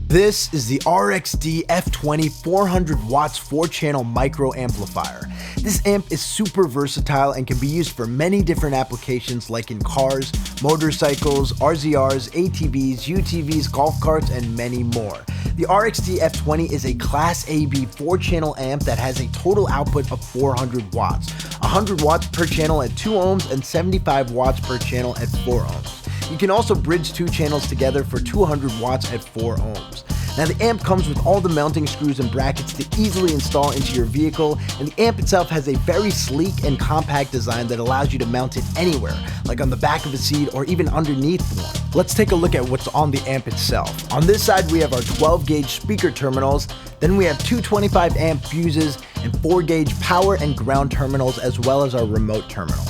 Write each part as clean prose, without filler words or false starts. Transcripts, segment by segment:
This is the RXD-F20 400 watts 4-channel micro amplifier. This amp is super versatile and can be used for many different applications like in cars, motorcycles, RZRs, ATVs, UTVs, golf carts, and many more. The RXD-F20 is a Class AB 4-channel amp that has a total output of 400 watts, 100 watts per channel at 2 ohms and 75 watts per channel at 4 ohms. You can also bridge 2 channels together for 200 watts at 4 ohms. Now the amp comes with all the mounting screws and brackets to easily install into your vehicle, and the amp itself has a very sleek and compact design that allows you to mount it anywhere, like on the back of a seat or even underneath one. Let's take a look at what's on the amp itself. On this side we have our 12 gauge speaker terminals, then we have 2 25 amp fuses and 4 gauge power and ground terminals, as well as our remote terminal.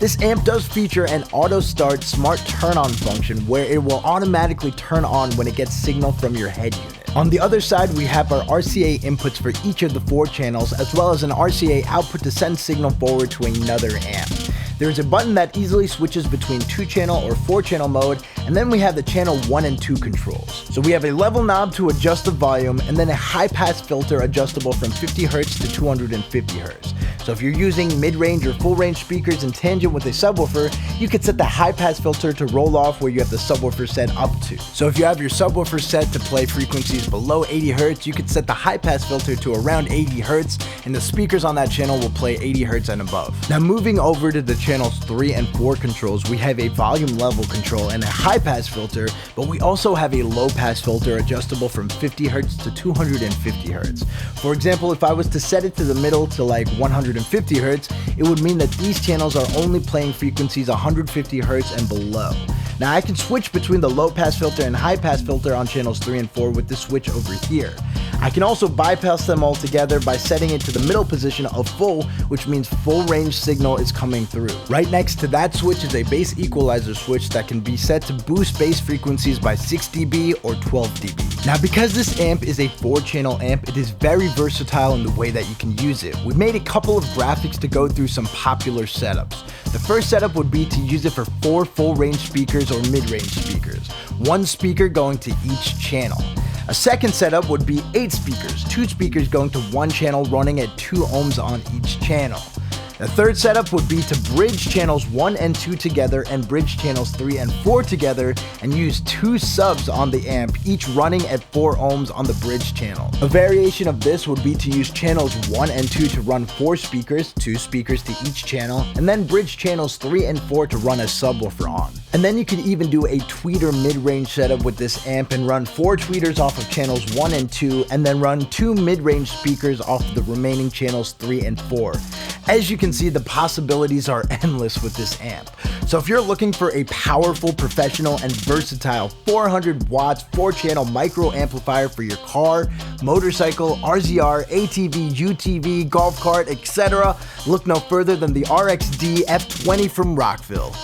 This amp does feature an auto start smart turn on function where it will automatically turn on when it gets signal from your head unit. On the other side we have our RCA inputs for each of the 4 channels, as well as an RCA output to send signal forward to another amp. There is a button that easily switches between 2-channel or 4-channel mode, and then we have the channel 1 and 2 controls. So we have a level knob to adjust the volume, and then a high pass filter adjustable from 50 Hz to 250 Hz. So if you're using mid-range or full-range speakers in tangent with a subwoofer, you could set the high pass filter to roll off where you have the subwoofer set up to. So if you have your subwoofer set to play frequencies below 80 Hz, you could set the high pass filter to around 80 Hz, and the speakers on that channel will play 80 Hz and above. Now moving over to the channels 3 and 4 controls, we have a volume level control and a high pass filter, but we also have a low pass filter adjustable from 50 Hz to 250 Hz. For example, if I was to set it to the middle to like 150 Hz, it would mean that these channels are only playing frequencies 150 Hz and below. Now I can switch between the low pass filter and high pass filter on channels 3 and 4 with this switch over here. I can also bypass them all together by setting it to the middle position of full, which means full range signal is coming through. Right next to that switch is a bass equalizer switch that can be set to boost bass frequencies by 6 dB or 12 dB. Now because this amp is a 4-channel amp, it is very versatile in the way that you can use it. We made a couple of graphics to go through some popular setups. The first setup would be to use it for 4 full-range speakers or mid-range speakers, 1 speaker going to each channel. A second setup would be 8 speakers, 2 speakers going to 1 channel running at 2 ohms on each channel. The third setup would be to bridge channels 1 and 2 together and bridge channels 3 and 4 together and use 2 subs on the amp, each running at 4 ohms on the bridge channel. A variation of this would be to use channels 1 and 2 to run 4 speakers, 2 speakers to each channel, and then bridge channels 3 and 4 to run a subwoofer on. And then you could even do a tweeter mid-range setup with this amp and run 4 tweeters off of channels 1 and 2, and then run 2 mid-range speakers off of the remaining channels 3 and 4. As you can see, the possibilities are endless with this amp. So if you're looking for a powerful, professional, and versatile 400 watts 4-channel micro amplifier for your car, motorcycle, RZR, ATV, UTV, golf cart, etc., look no further than the RXD-F20 from Rockville.